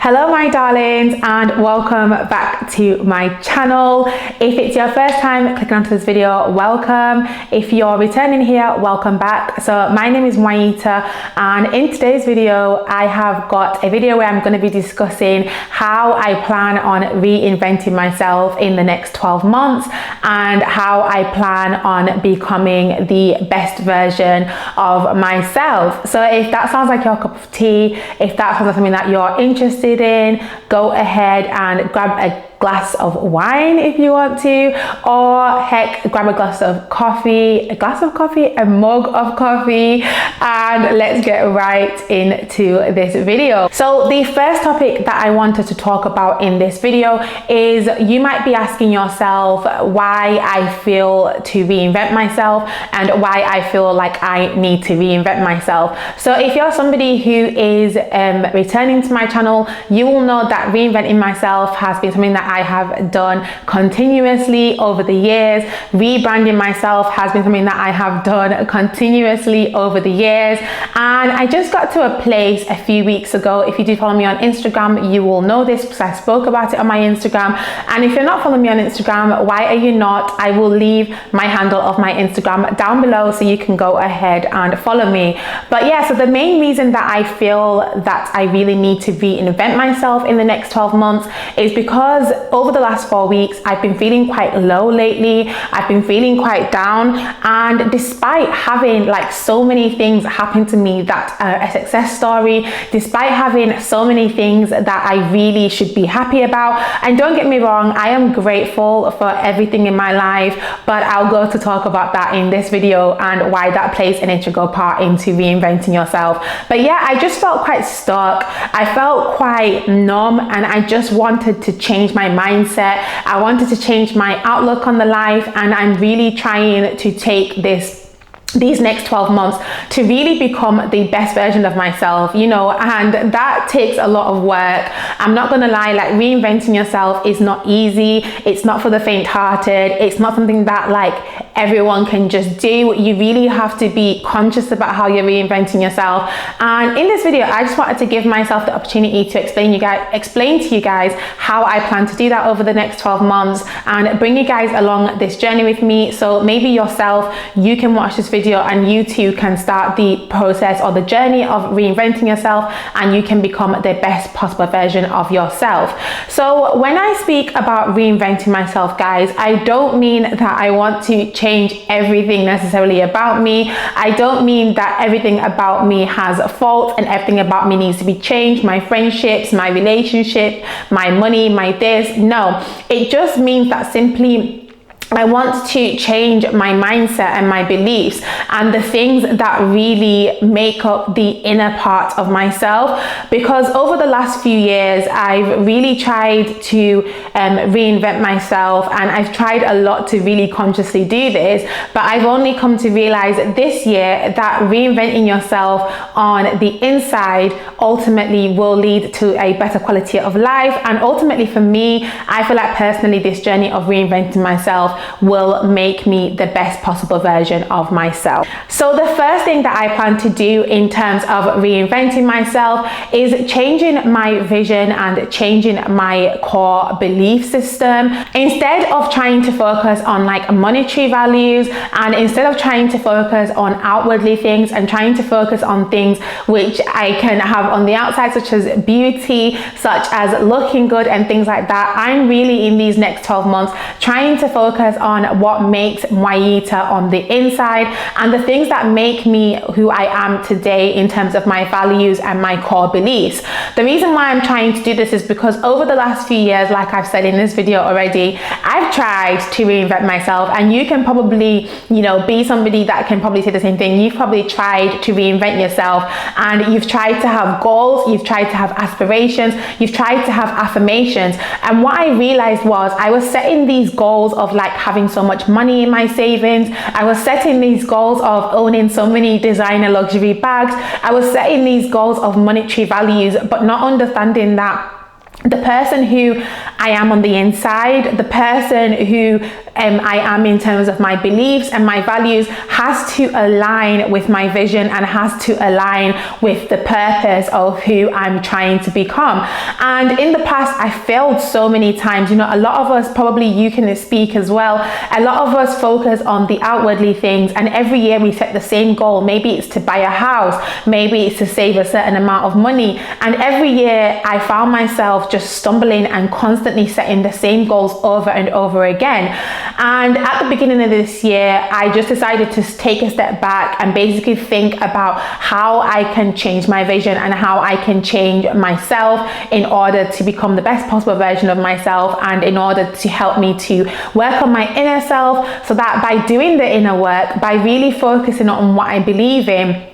Hello my darlings, and welcome back to my channel. If it's your first time clicking onto this video, welcome. If you're returning here, welcome back. So my name is Mwaita, and in today's video I have got a video where I'm going to be discussing how I plan on reinventing myself in the next 12 months and how I plan on becoming the best version of myself. So if that sounds like your cup of tea, if that sounds like something that you're interested in, go ahead and grab a glass of wine if you want to, or heck, grab a glass of coffee, a mug of coffee, and let's get right into this video. So the first topic that I wanted to talk about in this video is, you might be asking yourself why I feel to reinvent myself and why I feel like I need to reinvent myself. So if you're somebody who is returning to my channel, you will know that reinventing myself has been something that I have done continuously over the years. Rebranding myself has been something that I have done continuously over the years, and I just got to a place a few weeks ago. If you do follow me on Instagram, you will know this because I spoke about it on my Instagram. And if you're not following me on Instagram, why are you not? I will leave my handle of my Instagram down below so you can go ahead and follow me. But yeah, so the main reason that I feel that I really need to reinvent myself in the next 12 months is because over the last 4 weeks I've been feeling quite low lately. I've been feeling quite down, and despite having like so many things happen to me that are a success story, despite having so many things that I really should be happy about, and don't get me wrong, I am grateful for everything in my life, but I'll go to talk about that in this video and why that plays an integral part into reinventing yourself. But yeah, I just felt quite stuck. I felt quite numb, and I just wanted to change my mindset. I wanted to change my outlook on the life, and I'm really trying to take these next 12 months to really become the best version of myself, you know, and that takes a lot of work. I'm not gonna lie, like reinventing yourself is not easy. It's not for the faint-hearted. It's not something that like everyone can just do. You really have to be conscious about how you're reinventing yourself. And in this video, I just wanted to give myself the opportunity to explain to you guys how I plan to do that over the next 12 months and bring you guys along this journey with me. So maybe yourself, you can watch this video and you too can start the process or the journey of reinventing yourself, and you can become the best possible version of yourself. So when I speak about reinventing myself, guys, I don't mean that I want to change everything necessarily about me. I don't mean that everything about me has a fault and everything about me needs to be changed. My friendships, my relationship, my money, my this. No, it just means that simply I want to change my mindset and my beliefs and the things that really make up the inner part of myself, because over the last few years I've really tried to reinvent myself, and I've tried a lot to really consciously do this, but I've only come to realize this year that reinventing yourself on the inside ultimately will lead to a better quality of life. And ultimately for me, I feel like personally this journey of reinventing myself will make me the best possible version of myself. So the first thing that I plan to do in terms of reinventing myself is changing my vision and changing my core belief system. Instead of trying to focus on like monetary values, and instead of trying to focus on outwardly things and trying to focus on things which I can have on the outside, such as beauty, such as looking good and things like that, I'm really in these next 12 months trying to focus on what makes Mwaita on the inside and the things that make me who I am today in terms of my values and my core beliefs. The reason why I'm trying to do this is because over the last few years, like I've said in this video already, I've tried to reinvent myself, and you can probably, you know, be somebody that can probably say the same thing. You've probably tried to reinvent yourself, and you've tried to have goals, you've tried to have aspirations, you've tried to have affirmations. And what I realized was I was setting these goals of like having so much money in my savings. I was setting these goals of owning so many designer luxury bags. I was setting these goals of monetary values, but not understanding that the person who I am on the inside, the person who I am in terms of my beliefs and my values has to align with my vision and has to align with the purpose of who I'm trying to become. And in the past, I failed so many times. You know, a lot of us, probably you can speak as well, a lot of us focus on the outwardly things, and every year we set the same goal. Maybe it's to buy a house, maybe it's to save a certain amount of money, and every year I found myself just stumbling and constantly setting the same goals over and over again. And at the beginning of this year, I just decided to take a step back and basically think about how I can change my vision and how I can change myself in order to become the best possible version of myself, and in order to help me to work on my inner self, so that by doing the inner work, by really focusing on what I believe in,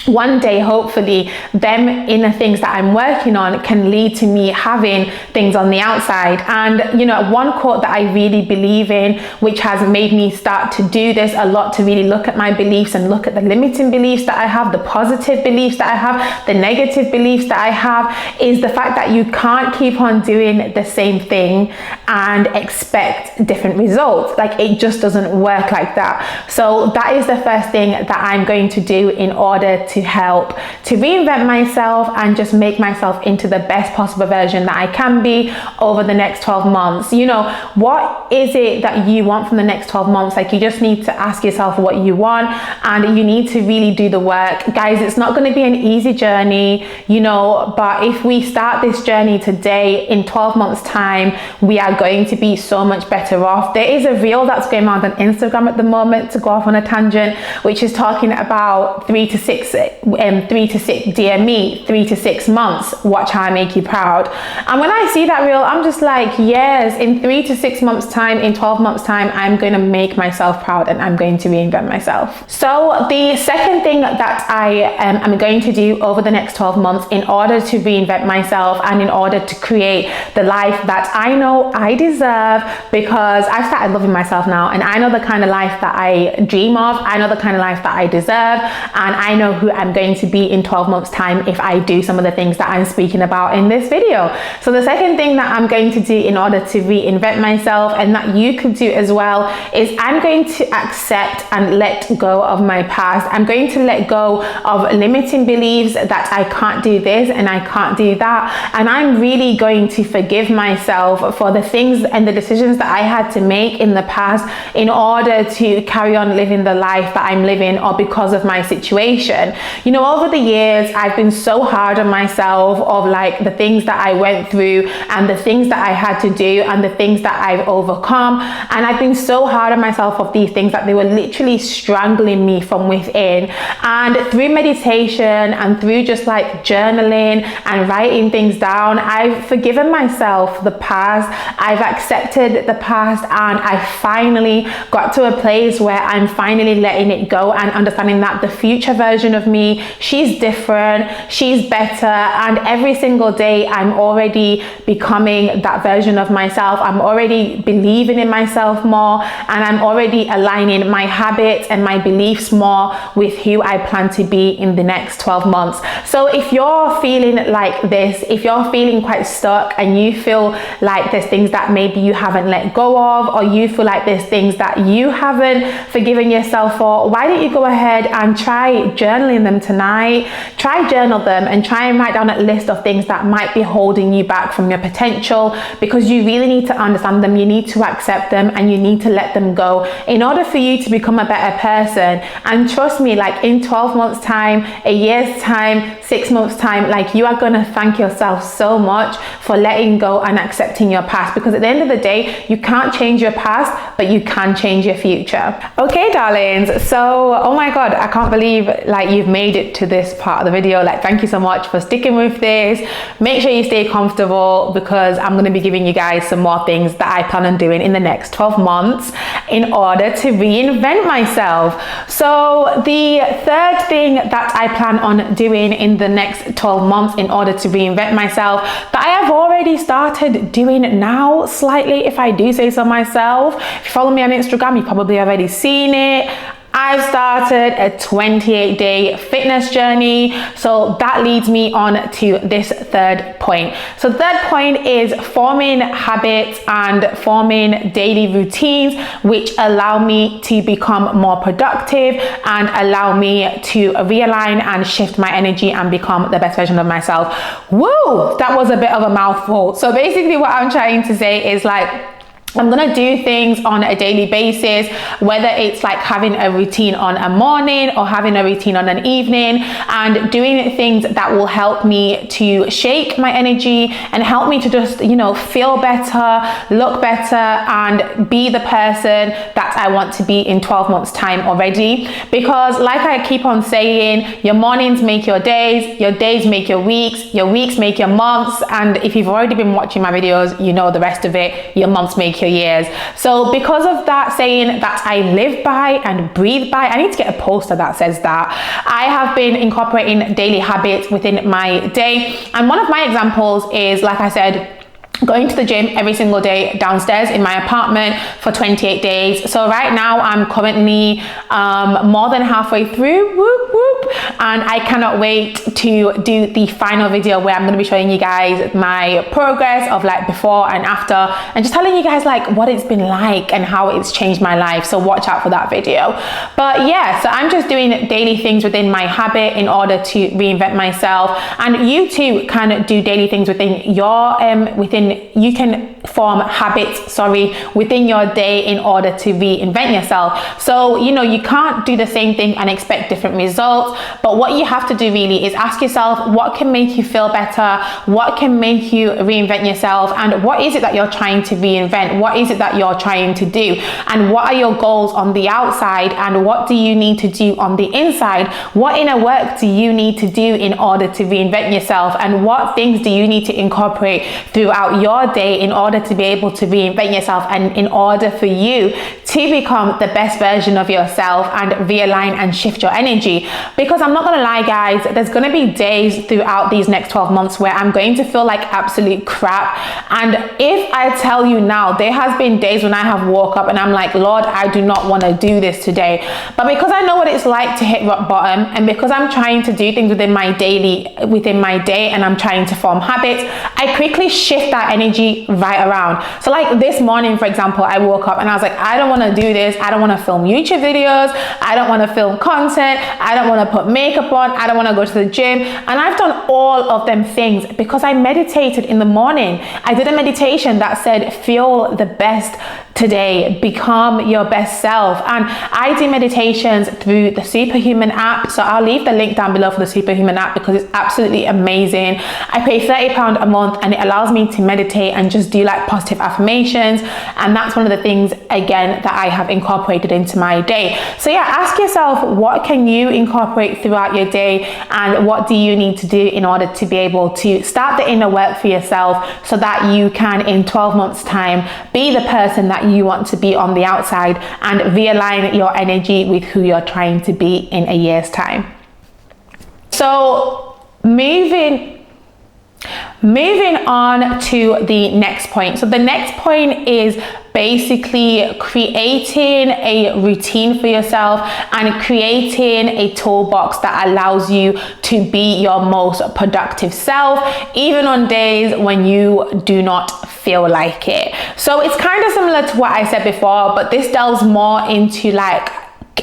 one day, hopefully, them inner things that I'm working on can lead to me having things on the outside. And, you know, one quote that I really believe in, which has made me start to do this a lot, to really look at my beliefs and look at the limiting beliefs that I have, the positive beliefs that I have, the negative beliefs that I have, is the fact that you can't keep on doing the same thing and expect different results. Like, it just doesn't work like that. So that is the first thing that I'm going to do in order to help to reinvent myself and just make myself into the best possible version that I can be over the next 12 months. You know, what is it that you want from the next 12 months? Like, you just need to ask yourself what you want, and you need to really do the work. Guys, it's not going to be an easy journey, you know, but if we start this journey today, in 12 months time, we are going to be so much better off. There is a reel that's going around on Instagram at the moment, to go off on a tangent, which is talking about 3 to 6 DME, 3 to 6 months, watch how I make you proud. And when I see that reel, I'm just like, yes, in 3 to 6 months time, in 12 months time, I'm going to make myself proud and I'm going to reinvent myself. So the second thing that I am going to do over the next 12 months in order to reinvent myself and in order to create the life that I know I deserve, because I've started loving myself now, and I know the kind of life that I dream of, I know the kind of life that I deserve, and I know who I'm going to be in 12 months time if I do some of the things that I'm speaking about in this video. So the second thing that I'm going to do in order to reinvent myself, and that you could do as well, is I'm going to accept and let go of my past. I'm going to let go of limiting beliefs that I can't do this and I can't do that, and I'm really going to forgive myself for the things and the decisions that I had to make in the past in order to carry on living the life that I'm living, or because of my situation. You know, over the years, I've been so hard on myself of like the things that I went through and the things that I had to do and the things that I've overcome. And I've been so hard on myself of these things that they were literally strangling me from within. And through meditation and through just like journaling and writing things down, I've forgiven myself the past. I've accepted the past, and I finally got to a place where I'm finally letting it go and understanding that the future version of me, she's different, she's better, and every single day I'm already becoming that version of myself. I'm already believing in myself more, and I'm already aligning my habits and my beliefs more with who I plan to be in the next 12 months. So if you're feeling like this, if you're feeling quite stuck and you feel like there's things that maybe you haven't let go of, or you feel like there's things that you haven't forgiven yourself for, why don't you go ahead and try journaling them tonight? Try journal them and try and write down a list of things that might be holding you back from your potential, because you really need to understand them, you need to accept them, and you need to let them go in order for you to become a better person. And trust me, like in 12 months time, a year's time, 6 months time, like you are going to thank yourself so much for letting go and accepting your past, because at the end of the day, you can't change your past, but you can change your future. Okay, darlings, so oh my god, I can't believe like you've made it to this part of the video. Like, thank you so much for sticking with this. Make sure you stay comfortable, because I'm going to be giving you guys some more things that I plan on doing in the next 12 months in order to reinvent myself. So the third thing that I plan on doing in the next 12 months in order to reinvent myself, that I have already started doing now slightly, if I do say so myself. If you follow me on Instagram, you've probably already seen it. I've started a 28-day fitness journey. So that leads me on to this third point. So the third point is forming habits and forming daily routines which allow me to become more productive and allow me to realign and shift my energy and become the best version of myself. Woo! That was a bit of a mouthful. So basically what I'm trying to say is like, I'm gonna do things on a daily basis, whether it's like having a routine on a morning or having a routine on an evening, and doing things that will help me to shake my energy and help me to just, you know, feel better, look better, and be the person that I want to be in 12 months time already. Because like I keep on saying, your mornings make your days make your weeks make your months, and if you've already been watching my videos, you know the rest of it, your months make your years. So because of that saying that I live by and breathe by, I need to get a poster that says that. I have been incorporating daily habits within my day, and one of my examples is, like I said, going to the gym every single day downstairs in my apartment for 28 days. So right now I'm currently more than halfway through, whoop whoop, and I cannot wait to do the final video where I'm going to be showing you guys my progress of like before and after, and just telling you guys like what it's been like and how it's changed my life. So watch out for that video. But yeah, so I'm just doing daily things within my habit in order to reinvent myself, and you too can do daily things within your you can form habits within your day in order to reinvent yourself. So you know, you can't do the same thing and expect different results, but what you have to do really is ask yourself what can make you feel better, what can make you reinvent yourself, and what is it that you're trying to reinvent, what is it that you're trying to do, and what are your goals on the outside, and what do you need to do on the inside, what inner work do you need to do in order to reinvent yourself, and what things do you need to incorporate throughout your day in order to be able to reinvent yourself, and in order for you to become the best version of yourself and realign and shift your energy. Because I'm not gonna lie guys, there's gonna be days throughout these next 12 months where I'm going to feel like absolute crap, and if I tell you now, there has been days when I have woke up and I'm like, Lord, I do not want to do this today. But because I know what it's like to hit rock bottom, and because I'm trying to do things within my day, and I'm trying to form habits, I quickly shift that energy right around. So like this morning, for example, I woke up and I was like, I don't want to do this. I don't want to film YouTube videos. I don't want to film content. I don't want to put makeup on. I don't want to go to the gym. And I've done all of them things because I meditated in the morning. I did a meditation that said, feel the best today, become your best self. And I do meditations through the Superhuman app. So I'll leave the link down below for the Superhuman app because it's absolutely amazing. I pay £30 a month and it allows me to meditate and just do like positive affirmations. And that's one of the things, again, that I have incorporated into my day. So yeah, ask yourself, what can you incorporate throughout your day, and what do you need to do in order to be able to start the inner work for yourself so that you can, in 12 months time, be the person that you want to be on the outside and realign your energy with who you're trying to be in a year's time. So moving on to the next point. So the next point is basically creating a routine for yourself and creating a toolbox that allows you to be your most productive self, even on days when you do not feel like it. So it's kind of similar to what I said before, but this delves more into like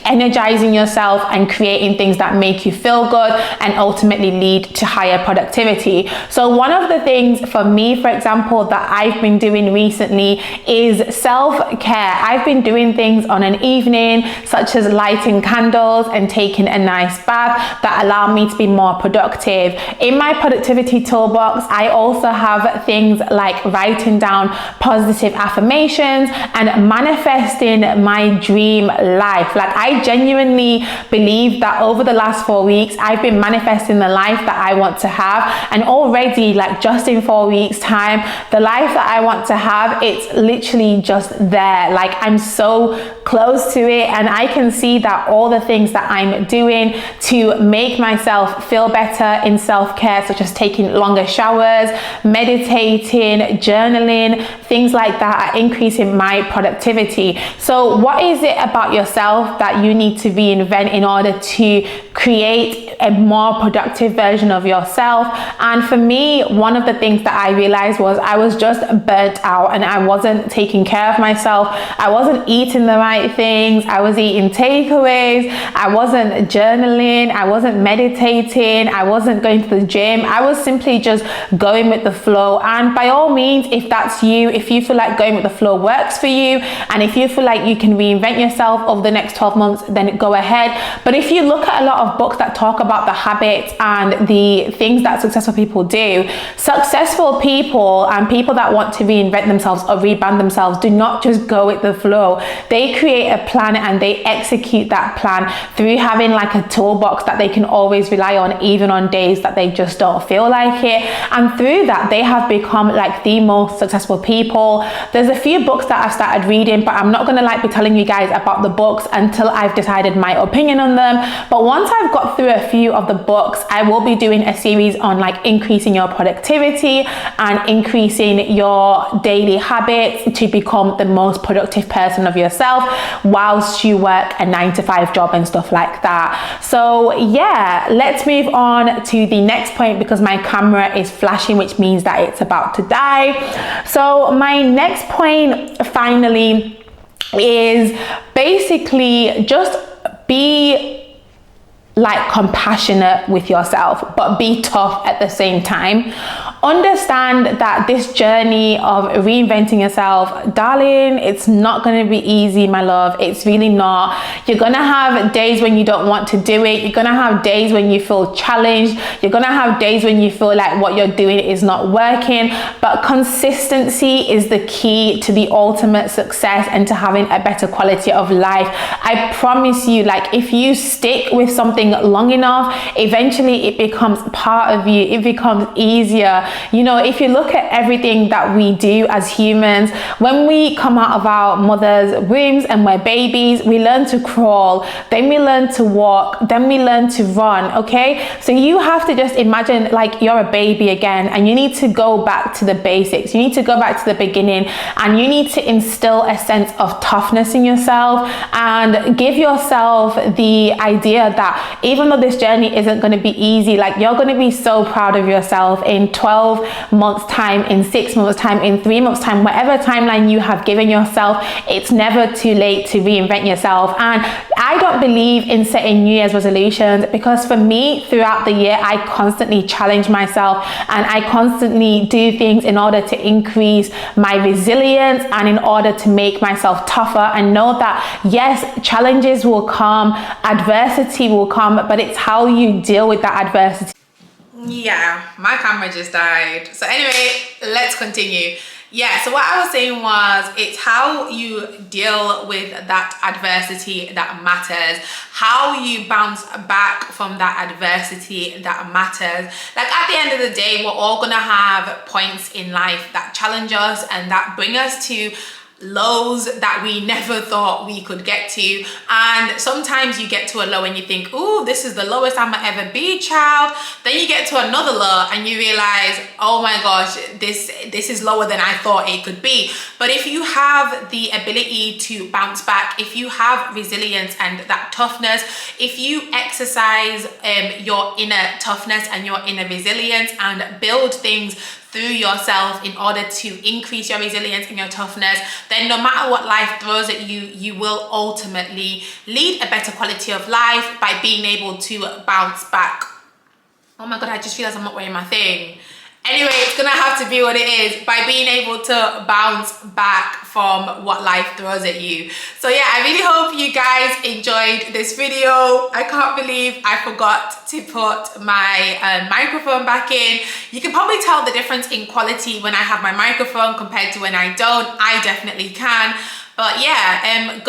energizing yourself and creating things that make you feel good and ultimately lead to higher productivity. So one of the things for me, for example, that I've been doing recently is self-care. I've been doing things on an evening, such as lighting candles and taking a nice bath, that allow me to be more productive. In my productivity toolbox, I also have things like writing down positive affirmations and manifesting my dream life. Like I genuinely believe that over the last 4 weeks, I've been manifesting the life that I want to have, and already, like just in 4 weeks time, the life that I want to have, it's literally just there. Like I'm so close to it, and I can see that all the things that I'm doing to make myself feel better in self-care, such as taking longer showers, meditating, journaling, things like that, are increasing my productivity. So what is it about yourself that that you need to reinvent in order to create a more productive version of yourself. And for me, one of the things that I realized was I was just burnt out and I wasn't taking care of myself. I wasn't eating the right things. I was eating takeaways. I wasn't journaling. I wasn't meditating. I wasn't going to the gym. I was simply just going with the flow. And by all means, if that's you, if you feel like going with the flow works for you, and if you feel like you can reinvent yourself over the next 12 months, then go ahead. But if you look at a lot of books that talk about the habits and the things that successful people do, successful people and people that want to reinvent themselves or rebrand themselves do not just go with the flow. They create a plan and they execute that plan through having like a toolbox that they can always rely on, even on days that they just don't feel like it. And through that, they have become like the most successful people. There's a few books that I've started reading, but I'm not gonna like be telling you guys about the books until I've decided my opinion on them. But once I've got through a few of the books, I will be doing a series on like increasing your productivity and increasing your daily habits to become the most productive person of yourself whilst you work a 9-to-5 job and stuff like that. So yeah, let's move on to the next point because my camera is flashing, which means that it's about to die. So my next point finally is basically just be like compassionate with yourself, but be tough at the same time. Understand that this journey of reinventing yourself, darling, it's not going to be easy, my love. It's really not. You're going to have days when you don't want to do it. You're going to have days when you feel challenged. You're going to have days when you feel like what you're doing is not working. But consistency is the key to the ultimate success and to having a better quality of life. I promise you, like if you stick with something long enough, eventually it becomes part of you. It becomes easier. You know, if you look at everything that we do as humans, when we come out of our mother's wombs and we're babies, we learn to crawl, then we learn to walk, then we learn to run. Okay, so you have to just imagine like you're a baby again, and you need to go back to the basics. You need to go back to the beginning, and you need to instill a sense of toughness in yourself and give yourself the idea that even though this journey isn't going to be easy, like you're going to be so proud of yourself in 12 months time, in 6 months time, in 3 months time, whatever timeline you have given yourself. It's never too late to reinvent yourself. And I don't believe in setting New Year's resolutions, because for me throughout the year I constantly challenge myself and I constantly do things in order to increase my resilience and in order to make myself tougher, and know that yes, challenges will come, adversity will come, but it's how you deal with that adversity. Yeah, my camera just died. So anyway, let's continue. Yeah, so what I was saying was, it's how you deal with that adversity that matters. How you bounce back from that adversity that matters. Like at the end of the day, we're all gonna have points in life that challenge us and that bring us to lows that we never thought we could get to. And sometimes you get to a low and you think, oh, this is the lowest I'm gonna ever be, child. Then you get to another low and you realize, oh my gosh, this is lower than I thought it could be. But if you have the ability to bounce back, if you have resilience and that toughness, if you exercise your inner toughness and your inner resilience and build things through yourself in order to increase your resilience and your toughness, then no matter what life throws at you, you will ultimately lead a better quality of life by being able to bounce back. Oh my God, I just realized I'm not wearing my thing. Anyway, it's gonna have to be what it is, by being able to bounce back from what life throws at you. So yeah, I really hope you guys enjoyed this video. I can't believe I forgot to put my microphone back in. You can probably tell the difference in quality when I have my microphone compared to when I don't. I definitely can. But yeah,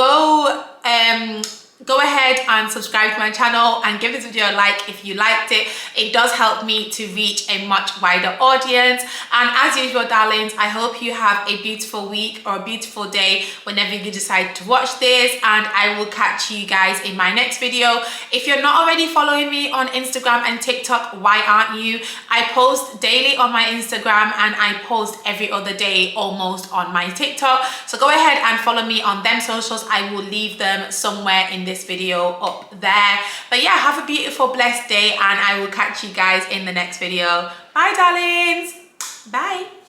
go ahead and subscribe to my channel and give this video a like if you liked it. It does help me to reach a much wider audience. And as usual, darlings, I hope you have a beautiful week or a beautiful day whenever you decide to watch this, and I will catch you guys in my next video. If you're not already following me on Instagram and TikTok, why aren't you? I post daily on my Instagram and I post every other day almost on my TikTok. So go ahead and follow me on them socials. I will leave them somewhere in this video up there. But yeah, have a beautiful, blessed day, and I will catch you guys in the next video. Bye, darlings. Bye.